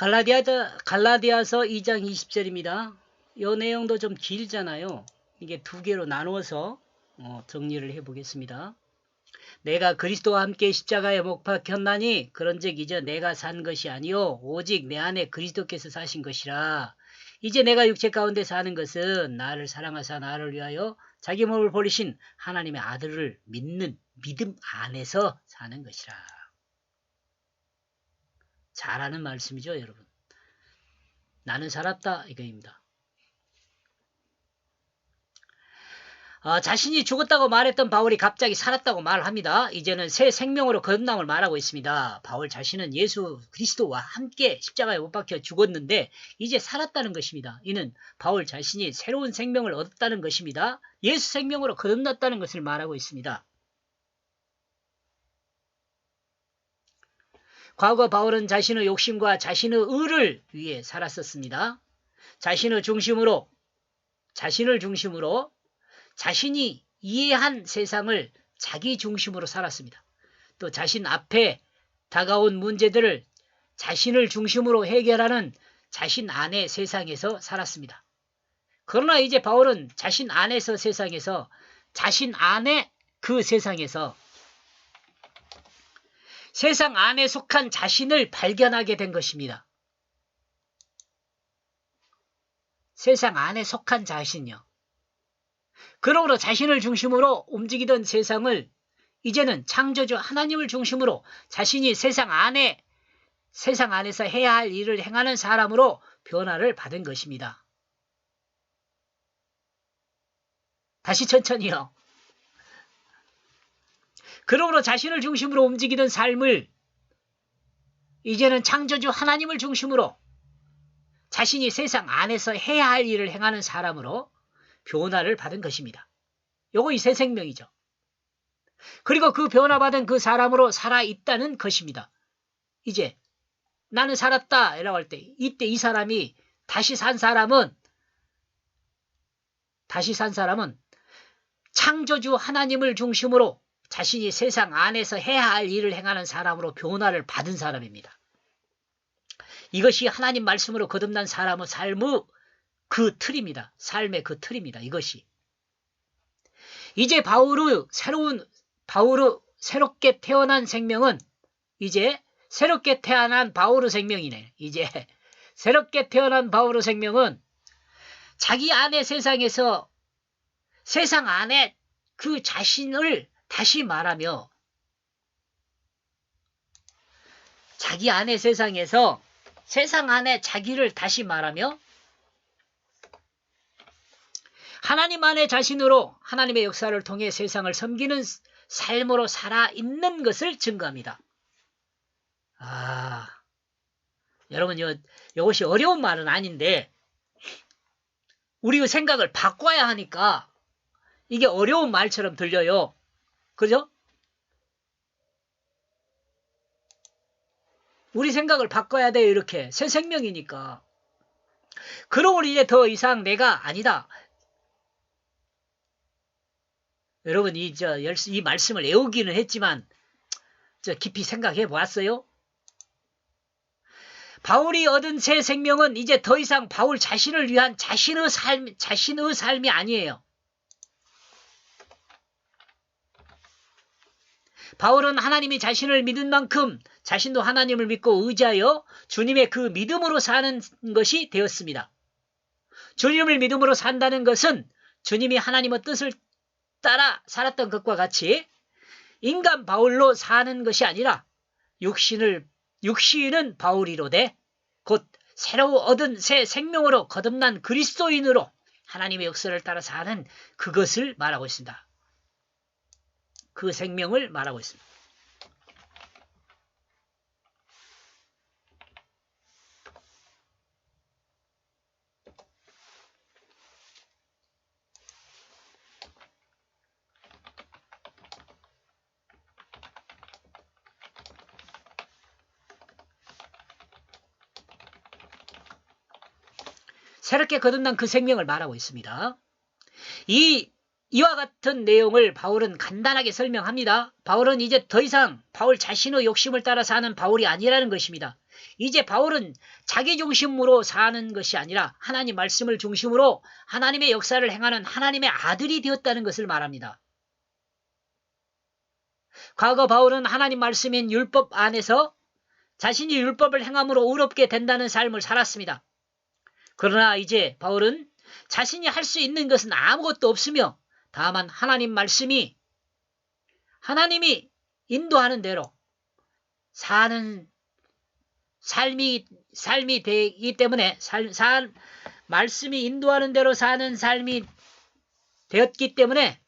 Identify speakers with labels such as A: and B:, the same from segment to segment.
A: 갈라디아서 2장 20절입니다. 이 내용도 좀 길잖아요. 이게 두 개로 나누어서 정리를 해보겠습니다. 내가 그리스도와 함께 십자가에 못 박혔나니 그런즉 이제 내가 산 것이 아니요 오직 내 안에 그리스도께서 사신 것이라. 이제 내가 육체 가운데 사는 것은 나를 사랑하사 나를 위하여 자기 몸을 버리신 하나님의 아들을 믿는 믿음 안에서 사는 것이라. 잘하는 말씀이죠, 여러분. 나는 살았다 이거입니다. 자신이 죽었다고 말했던 바울이 갑자기 살았다고 말합니다. 이제는 새 생명으로 거듭남을 말하고 있습니다. 바울 자신은 예수 그리스도와 함께 십자가에 못 박혀 죽었는데 이제 살았다는 것입니다. 이는 바울 자신이 새로운 생명을 얻었다는 것입니다. 예수 생명으로 거듭났다는 것을 말하고 있습니다. 과거 바울은 자신의 욕심과 자신의 의를 위해 살았었습니다. 자신을 중심으로 자신이 이해한 세상을 자기 중심으로 살았습니다. 또 자신 앞에 다가온 문제들을 자신을 중심으로 해결하는 자신 안의 세상에서 살았습니다. 그러나 이제 바울은 자신 안에서 세상에서 자신 안의 그 세상에서 세상 안에 속한 자신을 발견하게 된 것입니다. 세상 안에 속한 자신이요. 그러므로 자신을 중심으로 움직이던 세상을 이제는 창조주 하나님을 중심으로 자신이 세상 안에서 해야 할 일을 행하는 사람으로 변화를 받은 것입니다. 다시 천천히요. 그러므로 자신을 중심으로 움직이던 삶을 이제는 창조주 하나님을 중심으로 자신이 세상 안에서 해야 할 일을 행하는 사람으로 변화를 받은 것입니다. 요거 이 새 생명이죠. 그리고 그 변화받은 그 사람으로 살아있다는 것입니다. 이제 나는 살았다 라고 할 때 이때 이 사람이 다시 산 사람은 창조주 하나님을 중심으로 자신이 세상 안에서 해야 할 일을 행하는 사람으로 변화를 받은 사람입니다. 이것이 하나님 말씀으로 거듭난 사람의 삶의 그 틀입니다. 삶의 그 틀입니다. 이것이. 이제 바울의 새롭게 태어난 생명은 이제 새롭게 태어난 바울의 생명이네. 이제 새롭게 태어난 바울의 생명은 자기 안의 세상에서 세상 안에 그 자신을 다시 말하며 자기 안의 세상에서 세상 안에 자기를 다시 말하며 하나님 안의 자신으로 하나님의 역사를 통해 세상을 섬기는 삶으로 살아있는 것을 증거합니다. 여러분 이것이 어려운 말은 아닌데 우리의 생각을 바꿔야 하니까 이게 어려운 말처럼 들려요. 그죠? 우리 생각을 바꿔야 돼요. 이렇게 새 생명이니까. 그러므로 이제 더 이상 내가 아니다. 여러분 이 말씀을 외우기는 했지만 깊이 생각해 보았어요? 바울이 얻은 새 생명은 이제 더 이상 바울 자신을 위한 자신의 삶이 아니에요. 바울은 하나님이 자신을 믿은 만큼 자신도 하나님을 믿고 의지하여 주님의 그 믿음으로 사는 것이 되었습니다. 주님을 믿음으로 산다는 것은 주님이 하나님의 뜻을 따라 살았던 것과 같이 인간 바울로 사는 것이 아니라 육신은 바울이로되 곧 새로 얻은 새 생명으로 거듭난 그리스도인으로 하나님의 역사를 따라 사는 그것을 말하고 있습니다. 그 생명을 말하고 있습니다. 새롭게 거듭난 그 생명을 말하고 있습니다. 이 이와 같은 내용을 바울은 간단하게 설명합니다. 바울은 이제 더 이상 바울 자신의 욕심을 따라 사는 바울이 아니라는 것입니다. 이제 바울은 자기 중심으로 사는 것이 아니라 하나님 말씀을 중심으로 하나님의 역사를 행하는 하나님의 아들이 되었다는 것을 말합니다. 과거 바울은 하나님 말씀인 율법 안에서 자신이 율법을 행함으로 의롭게 된다는 삶을 살았습니다. 그러나 이제 바울은 자신이 할 수 있는 것은 아무것도 없으며 다만 하나님 말씀이 하나님이 인도하는 대로 사는 삶이 되기 때문에 말씀이 인도하는 대로 사는 삶이 되었기 때문에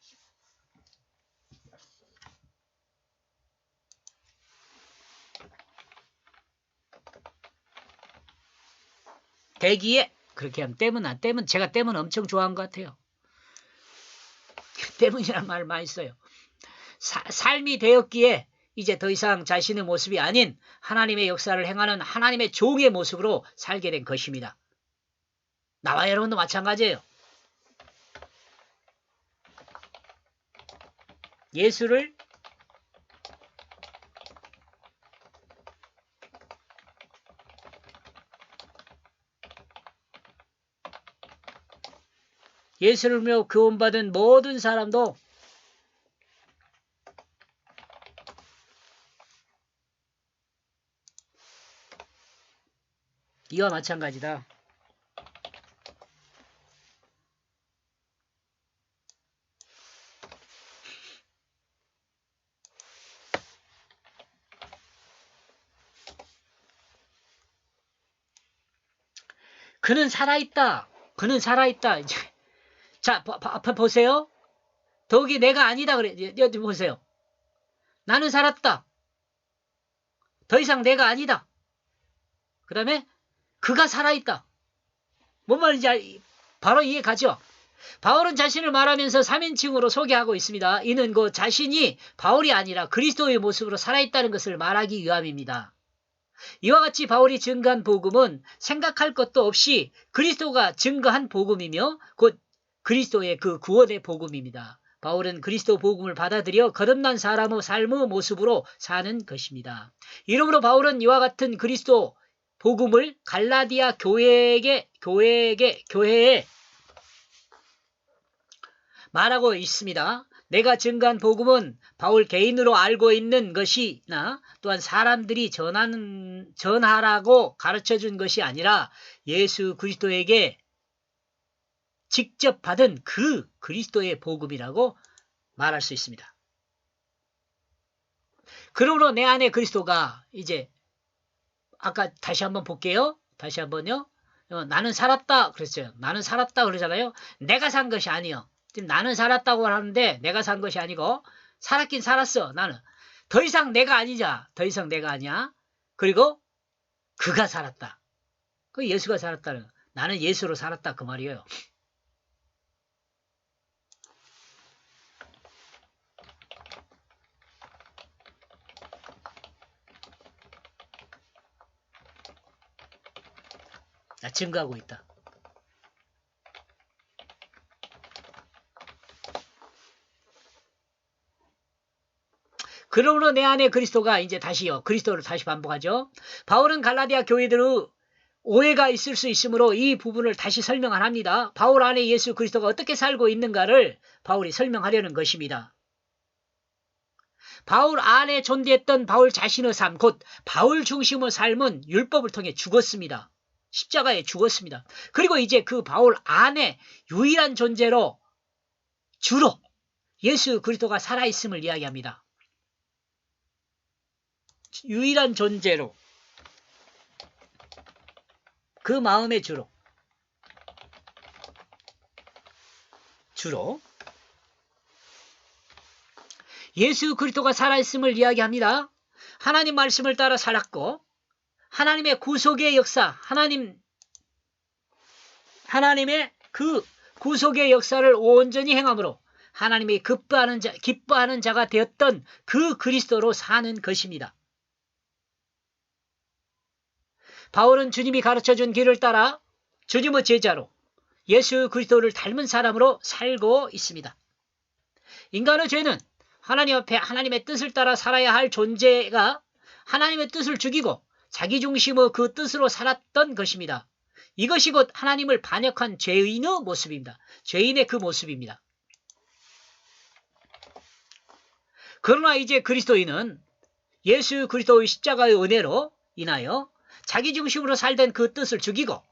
A: 되기에 그렇게 하면 땜은 제가 땜은 엄청 좋아하는 것 같아요. 때문이란 말 많이 써요. 삶이 되었기에 이제 더 이상 자신의 모습이 아닌 하나님의 역사를 행하는 하나님의 종의 모습으로 살게 된 것입니다. 나와 여러분도 마찬가지예요. 예수를 믿어 구원받은 모든 사람도 이와 마찬가지다. 그는 살아있다. 그는 살아있다. 이제 자, 앞에 보세요. 더욱이 내가 아니다 그래. 여기 보세요. 나는 살았다. 더 이상 내가 아니다. 그 다음에 그가 살아있다. 뭔 말인지 바로 이해 가죠? 바울은 자신을 말하면서 3인칭으로 소개하고 있습니다. 이는 그 자신이 바울이 아니라 그리스도의 모습으로 살아있다는 것을 말하기 위함입니다. 이와 같이 바울이 증거한 복음은 생각할 것도 없이 그리스도가 증거한 복음이며 곧 그리스도의 그 구원의 복음입니다. 바울은 그리스도 복음을 받아들여 거듭난 사람의 삶의 모습으로 사는 것입니다. 이러므로 바울은 이와 같은 그리스도 복음을 갈라디아 교회에 말하고 있습니다. 내가 증거한 복음은 바울 개인으로 알고 있는 것이나 또한 사람들이 전하라고 가르쳐준 것이 아니라 예수 그리스도에게 직접 받은 그 그리스도의 복음이라고 말할 수 있습니다. 그러므로 내 안에 그리스도가 이제 아까 다시 한번 볼게요. 다시 한번요. 나는 살았다 그랬어요. 나는 살았다 그러잖아요. 내가 산 것이 아니요. 지금 나는 살았다고 하는데 내가 산 것이 아니고 살았긴 살았어. 나는 더 이상 내가 아니자. 더 이상 내가 아니야. 그리고 그가 살았다. 그 예수가 살았다는 나는 예수로 살았다 그 말이에요. 나 증거하고 있다. 그러므로 내 안에 그리스도가 이제 다시요. 그리스도를 다시 반복하죠. 바울은 갈라디아 교회들의 오해가 있을 수 있으므로 이 부분을 다시 설명을 합니다. 바울 안에 예수 그리스도가 어떻게 살고 있는가를 바울이 설명하려는 것입니다. 바울 안에 존재했던 바울 자신의 삶, 곧 바울 중심의 삶은 율법을 통해 죽었습니다. 십자가에 죽었습니다. 그리고 이제 그 바울 안에 유일한 존재로 주로 예수 그리스도가 살아있음을 이야기합니다. 유일한 존재로 그 마음의 주로 예수 그리스도가 살아있음을 이야기합니다. 하나님 말씀을 따라 살았고 하나님의 구속의 역사 하나님의 그 구속의 역사를 온전히 행함으로 하나님이 기뻐하는 자가 되었던 그 그리스도로 사는 것입니다. 바울은 주님이 가르쳐준 길을 따라 주님의 제자로 예수 그리스도를 닮은 사람으로 살고 있습니다. 인간의 죄는 하나님 앞에 하나님의 뜻을 따라 살아야 할 존재가 하나님의 뜻을 죽이고 자기중심의 그 뜻으로 살았던 것입니다. 이것이 곧 하나님을 반역한 죄인의 모습입니다. 죄인의 그 모습입니다. 그러나 이제 그리스도인은 예수 그리스도의 십자가의 은혜로 인하여 자기중심으로 살던 그 뜻을 죽이고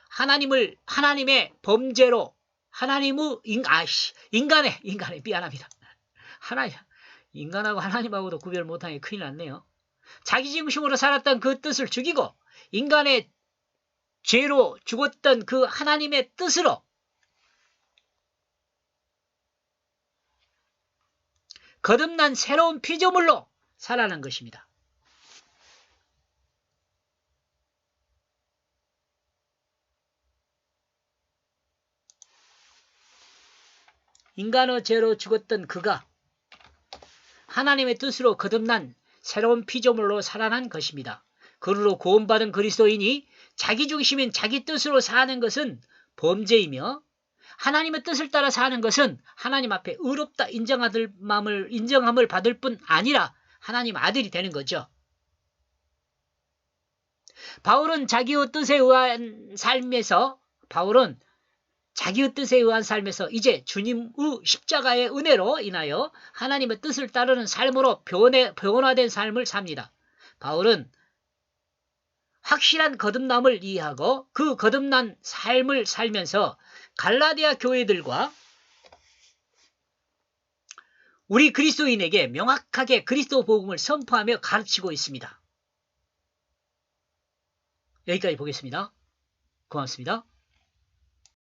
A: 하나님의 범죄로 인간의 미안합니다. 인간하고 하나님하고도 구별 못하는 게 큰일 났네요. 자기중심으로 살았던 그 뜻을 죽이고 인간의 죄로 죽었던 그 하나님의 뜻으로 거듭난 새로운 피조물로 살아난 것입니다. 인간의 죄로 죽었던 그가 하나님의 뜻으로 거듭난 새로운 피조물로 살아난 것입니다. 그로 구원받은 그리스도인이 자기중심인 자기 뜻으로 사는 것은 범죄이며 하나님의 뜻을 따라 사는 것은 하나님 앞에 의롭다 인정함을 받을 뿐 아니라 하나님 아들이 되는 거죠. 바울은 자기의 뜻에 의한 삶에서 이제 주님의 십자가의 은혜로 인하여 하나님의 뜻을 따르는 삶으로 변화된 삶을 삽니다. 바울은 확실한 거듭남을 이해하고 그 거듭난 삶을 살면서 갈라디아 교회들과 우리 그리스도인에게 명확하게 그리스도 복음을 선포하며 가르치고 있습니다. 여기까지 보겠습니다. 고맙습니다.